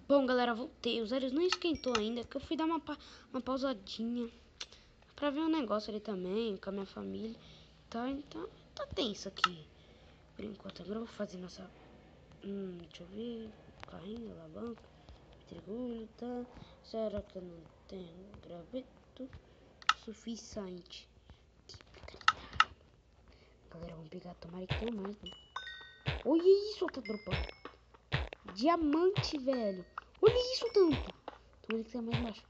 Bom, galera, voltei. Os ares não esquentou ainda, que eu fui dar uma pausadinha pra ver um negócio ali também, com a minha família. Então, tá tenso aqui. Por enquanto, agora eu vou fazer nossa... deixa eu ver... Carrinho, alavanca, triângulo, tá? Será que eu não tenho graveto suficiente? Galera, vamos pegar, tomara que tenha mais, né? Olha isso, tá dropando. Diamante, velho. Olha isso tanto. Tomara que tenha mais embaixo.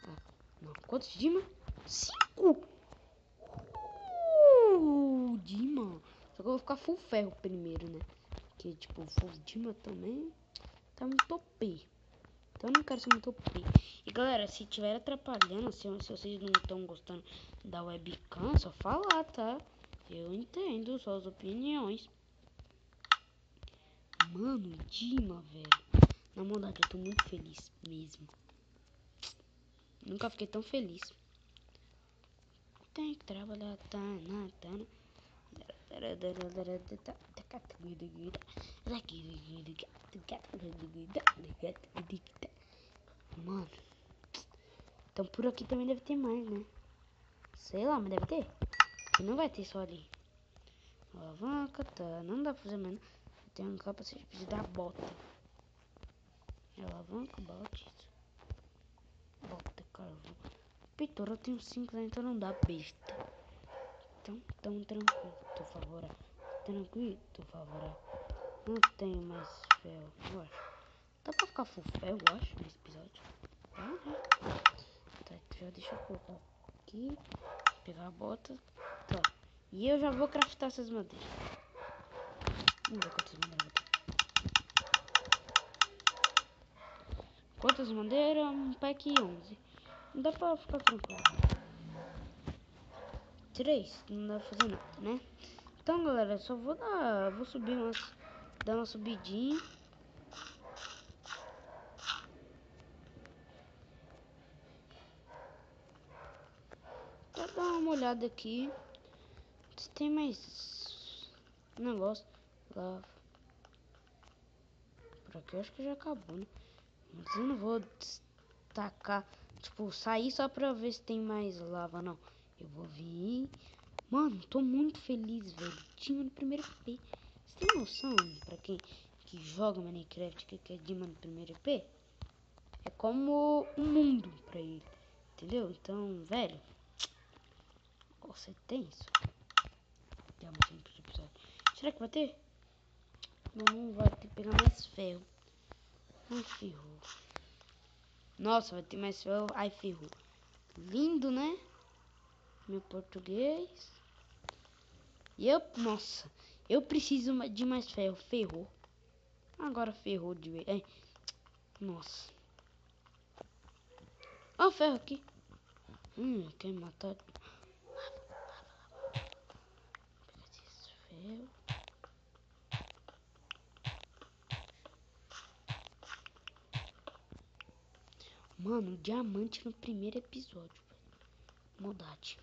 Ah, não. Quantos Dima? 5. Dima. Só que eu vou ficar full ferro primeiro, né? Porque, tipo, full Dima também tá muito OP. Então eu não quero ser muito OP. E galera, se tiver atrapalhando, se vocês não estão gostando da webcam, só falar, tá? Eu entendo suas opiniões. Mano, Dima, velho. Na verdade, eu tô muito feliz mesmo. Nunca fiquei tão feliz. Tem que trabalhar, Mano. Então por aqui também deve ter mais, né? Sei lá, mas deve ter. Porque não vai ter só ali. Alavanca, tá. Não dá pra fazer mais. Tem um capacete, precisa da bota. Alavanca, bote. Bota, carvão. Pintura eu tenho 5, né? Então não dá besta. Então, tranquilo, tô favorável. Tranquilo, tô favorável. Não tenho mais ferro, eu acho. Dá pra ficar full ferro, eu acho, nesse episódio. Tá, já deixa eu colocar aqui. Pegar a bota. Tá. E eu já vou craftar essas madeiras. Vamos ver quantas madeiras eu vou ter. Quantas madeiras? Um pack 11. Não dá pra ficar tranquilo. 3, não dá pra fazer nada, né? Então, galera, só vou subir dar uma subidinha. Pra dar uma olhada aqui. Se tem mais negócio lá. Por aqui eu acho que já acabou, né? Mas eu não vou destacar, tipo, sair só pra ver se tem mais lava, não. Eu vou vir. Mano, tô muito feliz, velho. Tinha no primeiro EP. Você tem noção, pra quem que joga Minecraft, que é Dima no primeiro EP? É como um mundo pra ele. Entendeu? Então, velho. Você tem isso? Será que vai ter? Não vai ter que pegar mais ferro. Ai, ferrou. Nossa, vai ter mais ferro. Ai, ferrou. Lindo, né? Meu português. E eu, nossa, eu preciso de mais ferro. Ferrou. Agora ferrou de vez. Ai, nossa. Ó o ferro aqui. Quer me matar? Pegar esse ferro. Mano, diamante no primeiro episódio, velho. Maldade.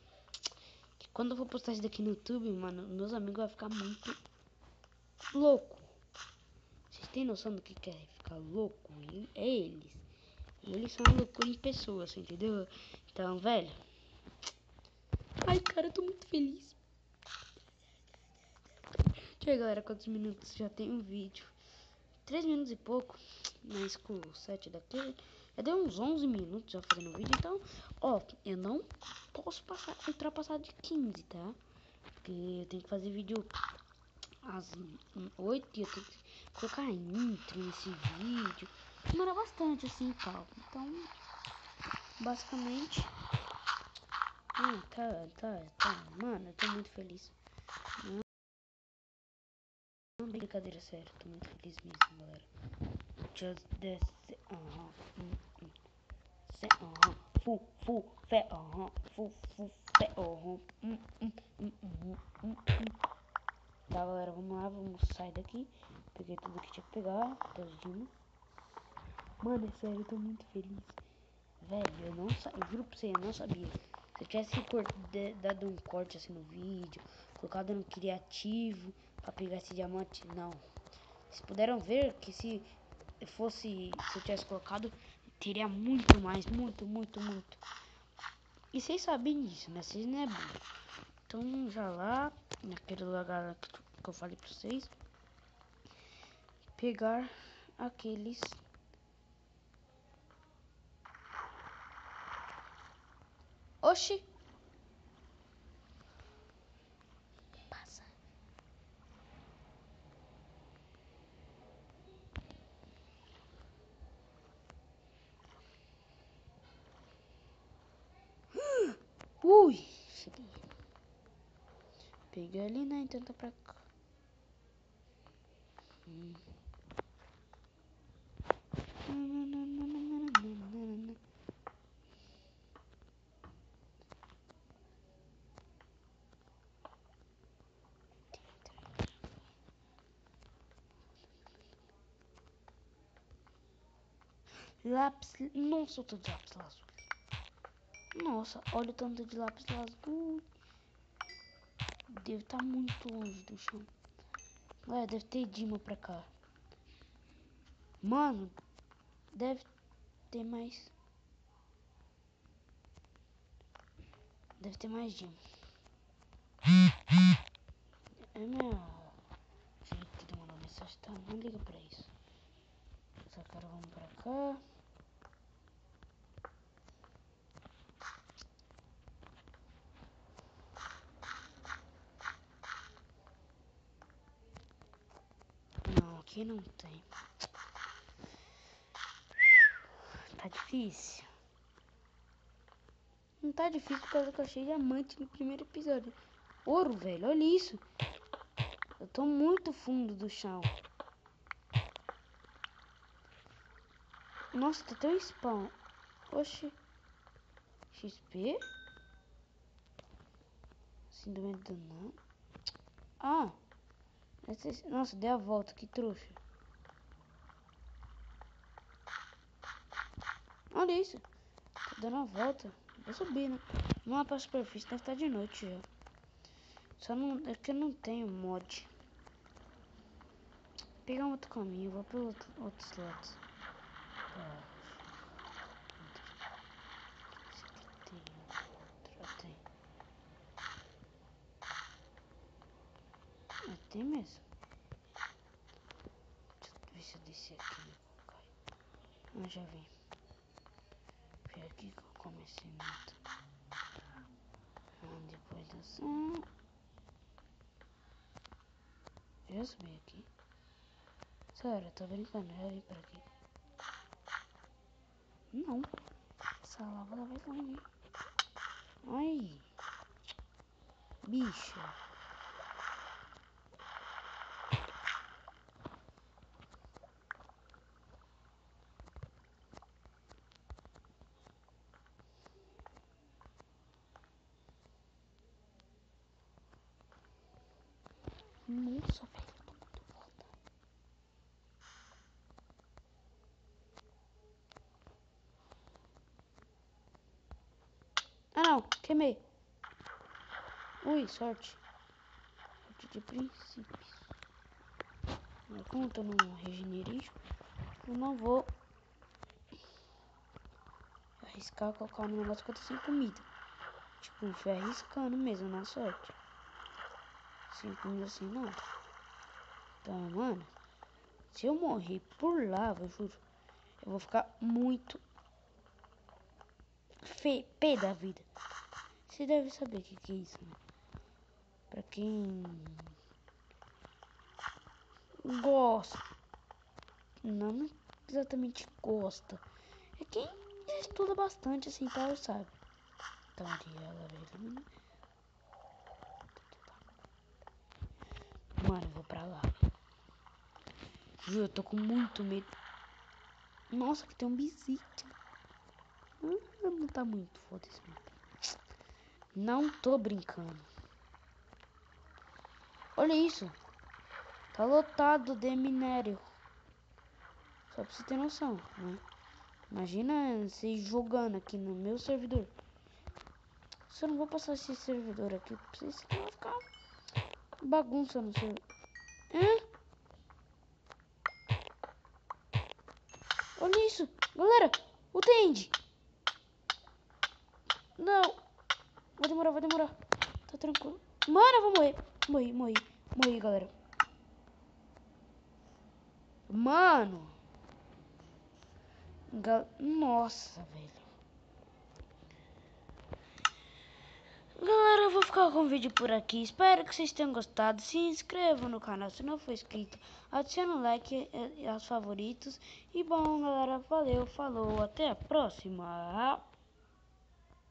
Que quando eu vou postar isso daqui no YouTube, mano, meus amigos vão ficar muito louco. Vocês têm noção do que é ficar louco? É eles. Eles são loucura em pessoas, entendeu? Então, velho. Ai, cara, eu tô muito feliz. Deixa eu ver, galera, quantos minutos já tem um vídeo. 3 minutos e pouco. Mas com o 7 daqui. Já deu uns 11 minutos já fazendo o vídeo. Então, ó, eu não posso ultrapassar de 15, tá? Porque eu tenho que fazer vídeo às 8 e eu tenho que colocar intro nesse vídeo. Demora bastante assim e tal. Então, basicamente. Tá. Mano, eu tô muito feliz. Não, brincadeira, sério. Tô muito feliz mesmo, galera. Just this. Full, fé, full, fé, Tá, galera, vamos lá, vamos sair daqui. Peguei tudo que tinha que pegar, das Dima. Mano, é sério, eu tô muito feliz. Velho, eu juro pra você, eu não sabia. Se eu tivesse dado um corte assim no vídeo, colocado no criativo pra pegar esse diamante, não. Vocês puderam ver que se se eu tivesse colocado, teria muito mais, muito. E vocês sabem disso, né? Vocês não é burro. Então já lá, naquele lugar que eu falei pra vocês, pegar aqueles... Oxi! Passa. Ui! Peguei ali, né? Então tá pra cá. Lápis... Nossa, eu tô de lápis lazuli. Nossa, olha o tanto de lápis lazuli. Deve estar muito longe do chão. Ué, deve ter Dima pra cá. Mano, deve ter mais. Deve ter mais Dima. É minha filha que mandou mensagem, tá? Não liga pra isso. Só cara, vamos pra cá. Não, aqui não tem. Tá difícil. Não tá difícil por causa que eu achei diamante no primeiro episódio. Ouro, velho, olha isso. Eu tô muito fundo do chão. Nossa, tá até o spawn. Oxi. XP? Síndrome do não. Ah. Nossa, dei a volta, que trouxa. Olha isso. Tô dando a volta. Vou subir, né? Vamos lá pra superfície, deve estar de noite já. Só não... É que eu não tenho mod. Vou pegar um outro caminho, vou para outros lados. Tá. Tem outro. Tem. É, tem mesmo. Deixa eu ver se eu descer aqui. Ah, já vi. Foi aqui que eu comecei nada. Depois dessa... Eu já subi aqui. Sério, tô brincando, já vim por aqui. Não. Essa lava ela vai longe. Ai. Bicha. Nossa, velho. Eu tô muito foda. Ah, não. Queimei. Ui, sorte. Sorte de princípios. Mas como eu tô no regenerístico, eu não vou arriscar colocar no negócio que eu tô sem comida. Tipo, foi arriscando mesmo, na sorte. Sem comida assim, não. Então, mano, se eu morrer por lava, eu juro, eu vou ficar muito pé da vida. Você deve saber o que é isso, né? Pra quem gosta, não exatamente gosta, é quem estuda bastante assim, tal, sabe? Então, mano, eu vou pra lá. Juro, eu tô com muito medo. Nossa, que tem um bisito. Não tá muito, foda-se. Não tô brincando. Olha isso. Tá lotado de minério. Só pra você ter noção, né? Imagina vocês jogando aqui no meu servidor. Se eu não vou passar esse servidor aqui pra vocês, senão vai ficar bagunça no servidor. Olha isso. Galera, o Tandy. Não. Vai demorar. Tá tranquilo. Mano, eu vou morrer. Morri, galera. Mano. Nossa, velho. Galera, eu vou ficar com o vídeo por aqui. Espero que vocês tenham gostado. Se inscrevam no canal se não for inscrito. Adicione o like e aos favoritos. E bom, galera, valeu, falou, até a próxima.